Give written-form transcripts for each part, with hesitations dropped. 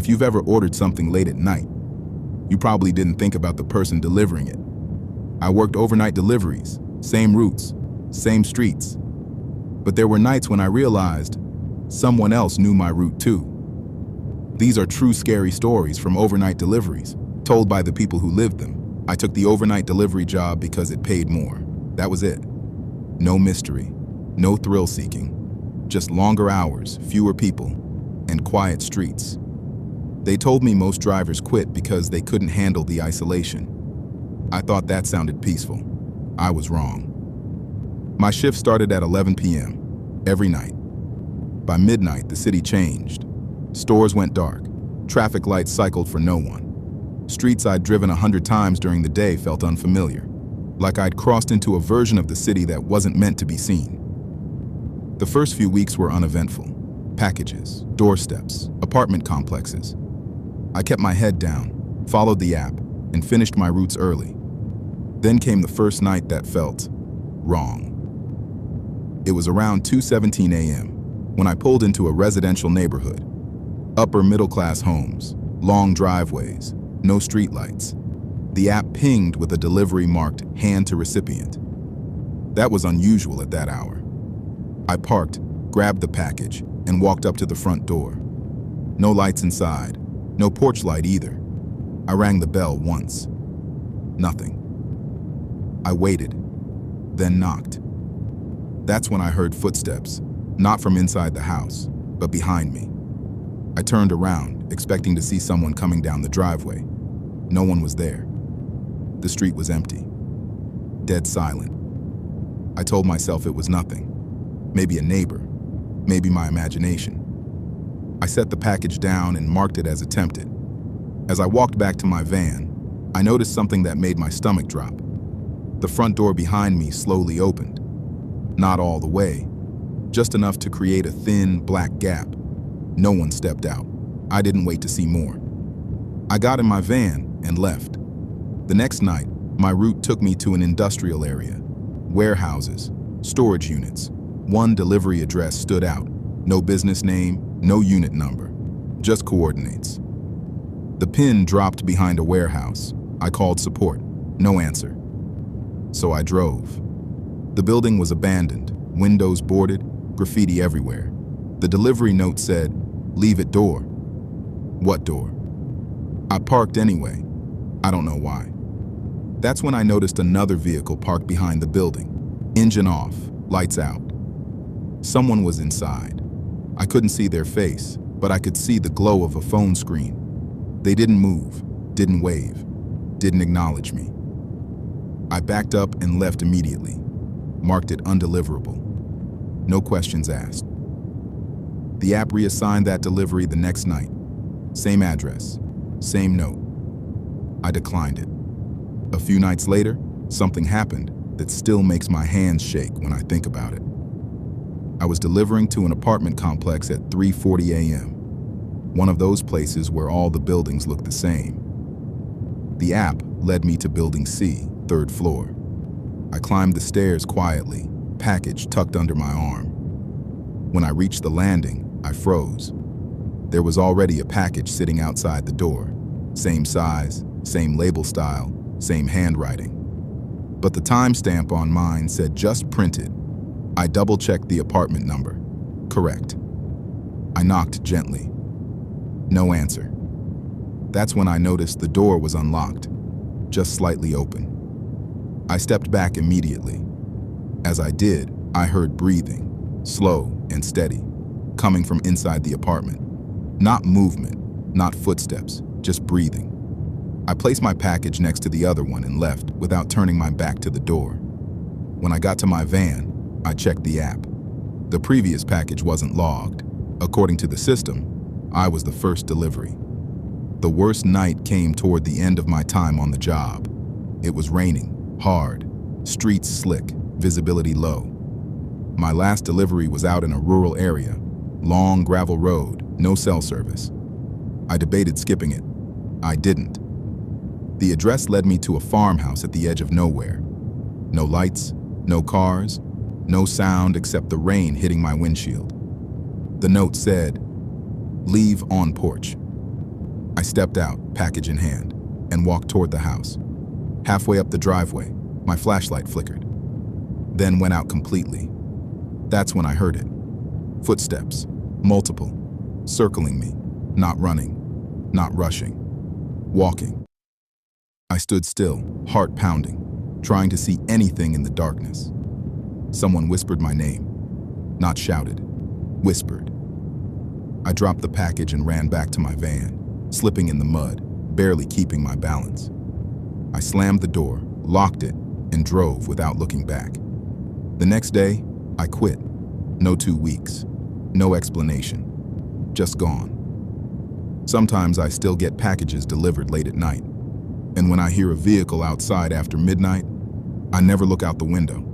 If you've ever ordered something late at night, you probably didn't think about the person delivering it. I worked overnight deliveries, same routes, same streets. But there were nights when I realized someone else knew my route too. These are true scary stories from overnight deliveries, told by the people who lived them. I took the overnight delivery job because it paid more. That was it. No mystery, no thrill-seeking, just longer hours, fewer people, and quiet streets. They told me most drivers quit because they couldn't handle the isolation. I thought that sounded peaceful. I was wrong. My shift started at 11 p.m. every night. By midnight, the city changed. Stores went dark. Traffic lights cycled for no one. Streets I'd driven 100 times during the day felt unfamiliar, like I'd crossed into a version of the city that wasn't meant to be seen. The first few weeks were uneventful. Packages, doorsteps, apartment complexes. I kept my head down, followed the app, and finished my routes early. Then came the first night that felt wrong. It was around 2:17 a.m. when I pulled into a residential neighborhood. Upper middle-class homes, long driveways, no streetlights. The app pinged with a delivery marked hand to recipient. That was unusual at that hour. I parked, grabbed the package, and walked up to the front door. No lights inside, no porch light either. I rang the bell once. Nothing. I waited, then knocked. That's when I heard footsteps, not from inside the house, but behind me. I turned around, expecting to see someone coming down the driveway. No one was there. The street was empty, dead silent. I told myself it was nothing. Maybe a neighbor, maybe my imagination. I set the package down and marked it as attempted. As I walked back to my van, I noticed something that made my stomach drop. The front door behind me slowly opened. Not all the way, just enough to create a thin, black gap. No one stepped out. I didn't wait to see more. I got in my van and left. The next night, my route took me to an industrial area. Warehouses, storage units. One delivery address stood out. No business name, no unit number, just coordinates. The pin dropped behind a warehouse. I called support. No answer. So I drove. The building was abandoned, windows boarded, graffiti everywhere. The delivery note said, "Leave at door." What door? I parked anyway. I don't know why. That's when I noticed another vehicle parked behind the building. Engine off, lights out. Someone was inside. I couldn't see their face, but I could see the glow of a phone screen. They didn't move, didn't wave, didn't acknowledge me. I backed up and left immediately, marked it undeliverable. No questions asked. The app reassigned that delivery the next night. Same address, same note. I declined it. A few nights later, something happened that still makes my hands shake when I think about it. I was delivering to an apartment complex at 3:40 a.m., one of those places where all the buildings look the same. The app led me to Building C, 3rd floor. I climbed the stairs quietly, package tucked under my arm. When I reached the landing, I froze. There was already a package sitting outside the door. Same size, same label style, same handwriting. But the timestamp on mine said just printed. I double-checked the apartment number. Correct. I knocked gently. No answer. That's when I noticed the door was unlocked, just slightly open. I stepped back immediately. As I did, I heard breathing, slow and steady, coming from inside the apartment. Not movement, not footsteps, just breathing. I placed my package next to the other one and left without turning my back to the door. When I got to my van, I checked the app. The previous package wasn't logged. According to the system, I was the first delivery. The worst night came toward the end of my time on the job. It was raining, hard, streets slick, visibility low. My last delivery was out in a rural area, long gravel road, no cell service. I debated skipping it. I didn't. The address led me to a farmhouse at the edge of nowhere. No lights, no cars, no sound except the rain hitting my windshield. The note said, "Leave on porch." I stepped out, package in hand, and walked toward the house. Halfway up the driveway, my flashlight flickered, then went out completely. That's when I heard it. Footsteps, multiple, circling me, not running, not rushing, walking. I stood still, heart pounding, trying to see anything in the darkness. Someone whispered my name, not shouted, whispered. I dropped the package and ran back to my van, slipping in the mud, barely keeping my balance. I slammed the door, locked it, and drove without looking back. The next day, I quit. No 2 weeks, no explanation, just gone. Sometimes I still get packages delivered late at night, and when I hear a vehicle outside after midnight, I never look out the window.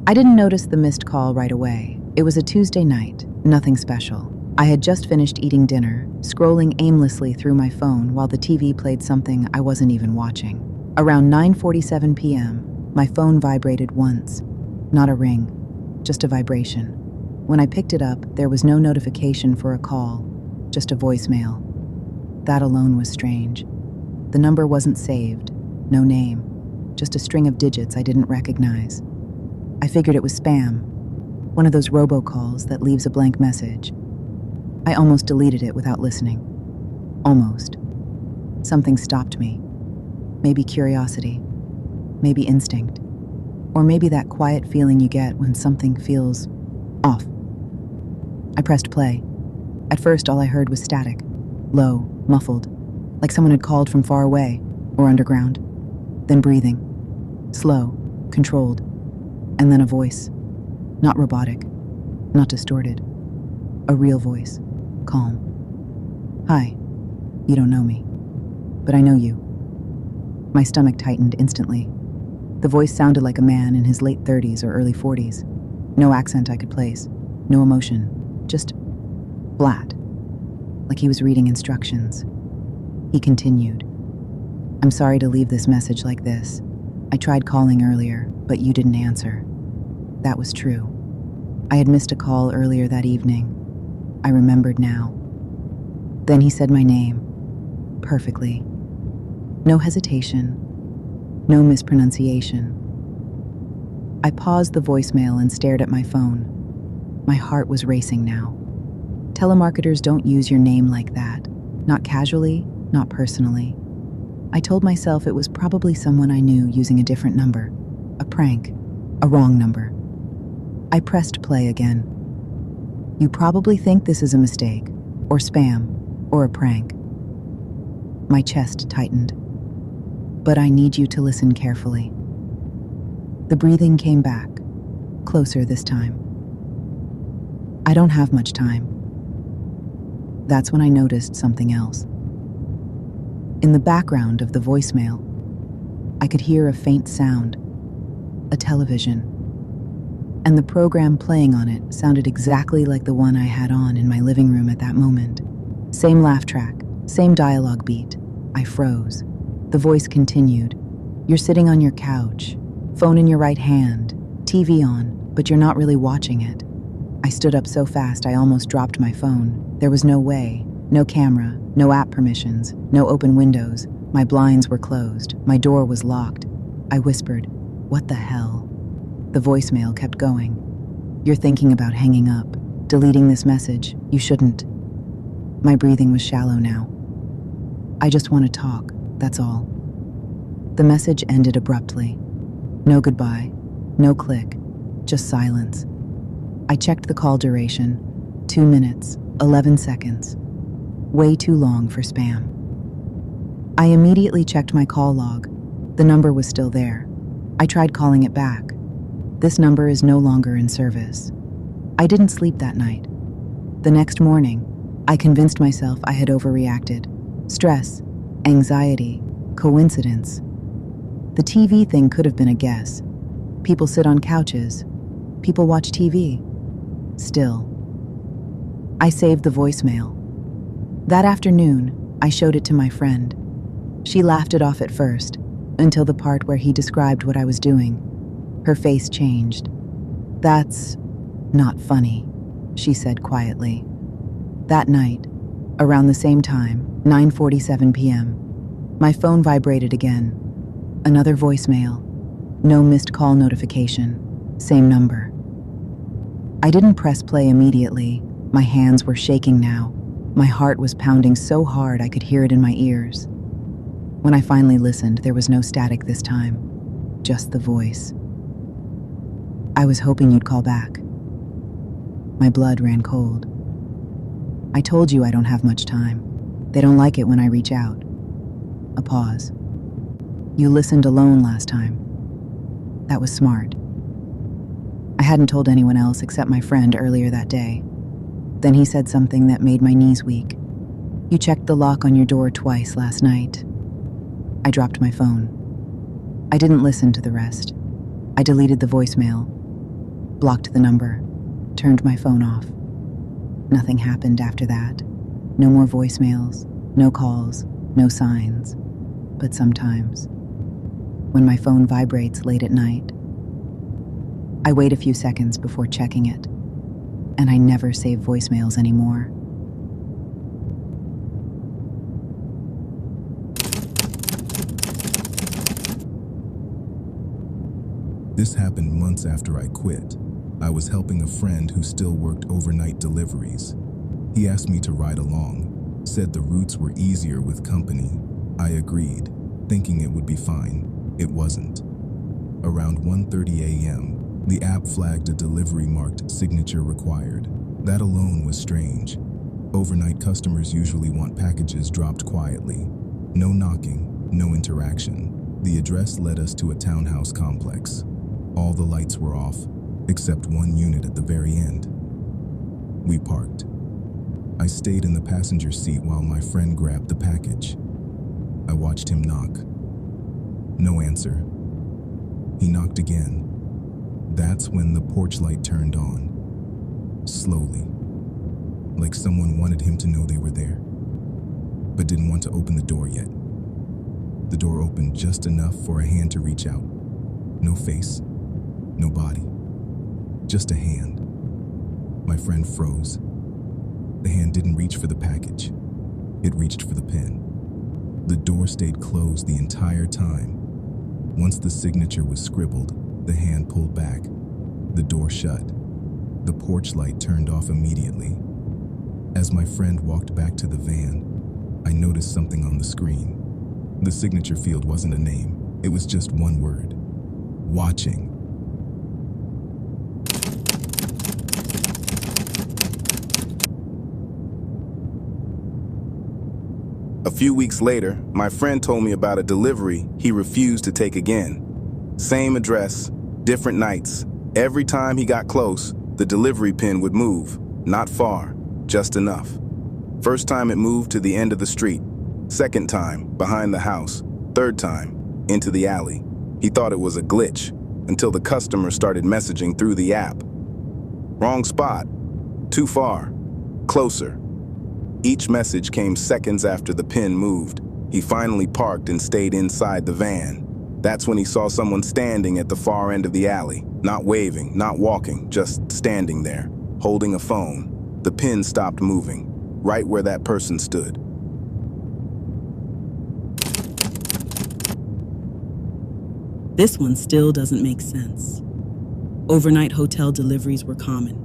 I didn't notice the missed call right away. It was a Tuesday night, nothing special. I had just finished eating dinner, scrolling aimlessly through my phone while the TV played something I wasn't even watching. Around 9:47 p.m., my phone vibrated once. Not a ring, just a vibration. When I picked it up, there was no notification for a call, just a voicemail. That alone was strange. The number wasn't saved, no name, just a string of digits I didn't recognize. I figured it was spam, one of those robocalls that leaves a blank message. I almost deleted it without listening. Almost. Something stopped me. Maybe curiosity, maybe instinct, or maybe that quiet feeling you get when something feels off. I pressed play. At first, all I heard was static, low, muffled, like someone had called from far away or underground. Then breathing, slow, controlled, and then a voice, not robotic, not distorted, a real voice, calm. Hi, you don't know me, but I know you. My stomach tightened instantly. The voice sounded like a man in his late 30s or early 40s. No accent I could place, no emotion, just flat, like he was reading instructions. He continued, I'm sorry to leave this message like this. I tried calling earlier, but you didn't answer. That was true. I had missed a call earlier that evening. I remembered now. Then he said my name, perfectly. No hesitation, no mispronunciation. I paused the voicemail and stared at my phone. My heart was racing now. Telemarketers don't use your name like that. Not casually, not personally. I told myself it was probably someone I knew using a different number. A prank, a wrong number. I pressed play again. You probably think this is a mistake, or spam, or a prank. My chest tightened. But I need you to listen carefully. The breathing came back, closer this time. I don't have much time. That's when I noticed something else. In the background of the voicemail, I could hear a faint sound, a television. And the program playing on it sounded exactly like the one I had on in my living room at that moment. Same laugh track, same dialogue beat. I froze. The voice continued. You're sitting on your couch, phone in your right hand, TV on, but you're not really watching it. I stood up so fast I almost dropped my phone. There was no way, no camera, no app permissions, no open windows. My blinds were closed. My door was locked. I whispered, what the hell? The voicemail kept going. You're thinking about hanging up, deleting this message. You shouldn't. My breathing was shallow now. I just want to talk, that's all. The message ended abruptly. No goodbye, no click, just silence. I checked the call duration. 2 minutes, 11 seconds. Way too long for spam. I immediately checked my call log. The number was still there. I tried calling it back. This number is no longer in service. I didn't sleep that night. The next morning, I convinced myself I had overreacted. Stress, anxiety, coincidence. The TV thing could have been a guess. People sit on couches. People watch TV. Still. I saved the voicemail. That afternoon, I showed it to my friend. She laughed it off at first, until the part where he described what I was doing. Her face changed. "That's not funny," she said quietly. That night, around the same time, 9:47 p.m., my phone vibrated again. Another voicemail. No missed call notification. Same number. I didn't press play immediately. My hands were shaking now. My heart was pounding so hard I could hear it in my ears. When I finally listened, there was no static this time, just the voice. "I was hoping you'd call back." My blood ran cold. "I told you I don't have much time. They don't like it when I reach out." A pause. "You listened alone last time." That was smart. I hadn't told anyone else except my friend earlier that day. Then he said something that made my knees weak. "You checked the lock on your door twice last night." I dropped my phone. I didn't listen to the rest. I deleted the voicemail, blocked the number, turned my phone off. Nothing happened after that. No more voicemails, no calls, no signs. But sometimes, when my phone vibrates late at night, I wait a few seconds before checking it, and I never save voicemails anymore. This happened months after I quit. I was helping a friend who still worked overnight deliveries. He asked me to ride along, said the routes were easier with company. I agreed, thinking it would be fine. It wasn't. Around 1:30 a.m., the app flagged a delivery marked "signature required." That alone was strange. Overnight customers usually want packages dropped quietly. No knocking, no interaction. The address led us to a townhouse complex. All the lights were off, except one unit at the very end. We parked. I stayed in the passenger seat while my friend grabbed the package. I watched him knock. No answer. He knocked again. That's when the porch light turned on. Slowly. Like someone wanted him to know they were there, but didn't want to open the door yet. The door opened just enough for a hand to reach out. No face, no body, just a hand. My friend froze. The hand didn't reach for the package. It reached for the pin. The door stayed closed the entire time. Once the signature was scribbled, the hand pulled back. The door shut. The porch light turned off immediately. As my friend walked back to the van, I noticed something on the screen. The signature field wasn't a name. It was just one word. Watching. A few weeks later, my friend told me about a delivery he refused to take again. Same address, different nights. Every time he got close, the delivery pin would move. Not far, just enough. First time it moved to the end of the street. Second time, behind the house. Third time, into the alley. He thought it was a glitch until the customer started messaging through the app. Wrong spot. Too far. Closer. Each message came seconds after the pin moved. He finally parked and stayed inside the van. That's when he saw someone standing at the far end of the alley. Not waving, not walking, just standing there, holding a phone. The pin stopped moving, right where that person stood. This one still doesn't make sense. Overnight hotel deliveries were common.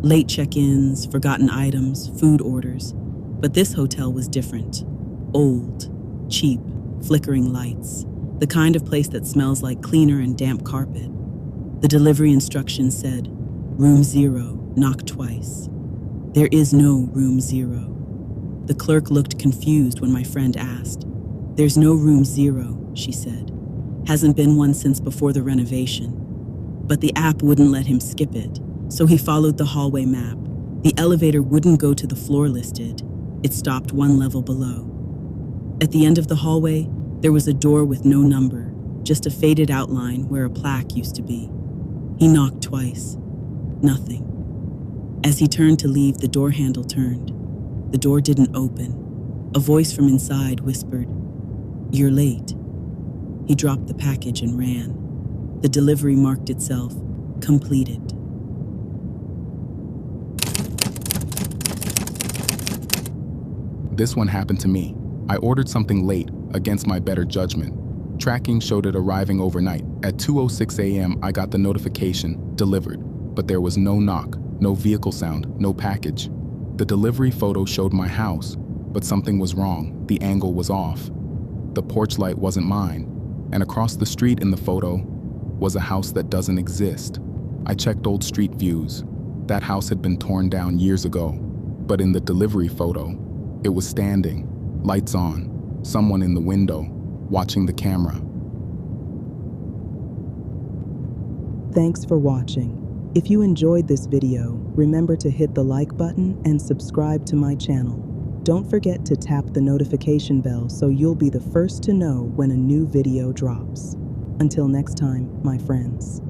Late check-ins, forgotten items, food orders. But this hotel was different. Old, cheap, flickering lights. The kind of place that smells like cleaner and damp carpet. The delivery instructions said, "Room 0, knock twice." There is no room 0. The clerk looked confused when my friend asked. "There's no room 0, she said. Hasn't been one since before the renovation. But the app wouldn't let him skip it, so he followed the hallway map. The elevator wouldn't go to the floor listed. It stopped one level below. At the end of the hallway, there was a door with no number, just a faded outline where a plaque used to be. He knocked twice. Nothing. As he turned to leave, the door handle turned. The door didn't open. A voice from inside whispered, "You're late." He dropped the package and ran. The delivery marked itself completed. This one happened to me. I ordered something late, against my better judgment. Tracking showed it arriving overnight. At 2:06 a.m., I got the notification, delivered. But there was no knock, no vehicle sound, no package. The delivery photo showed my house, but something was wrong. The angle was off. The porch light wasn't mine, and across the street in the photo was a house that doesn't exist. I checked old street views. That house had been torn down years ago, but in the delivery photo, it was standing, lights on, someone in the window, watching the camera. Thanks for watching. If you enjoyed this video, remember to hit the like button and subscribe to my channel. Don't forget to tap the notification bell so you'll be the first to know when a new video drops. Until next time, my friends.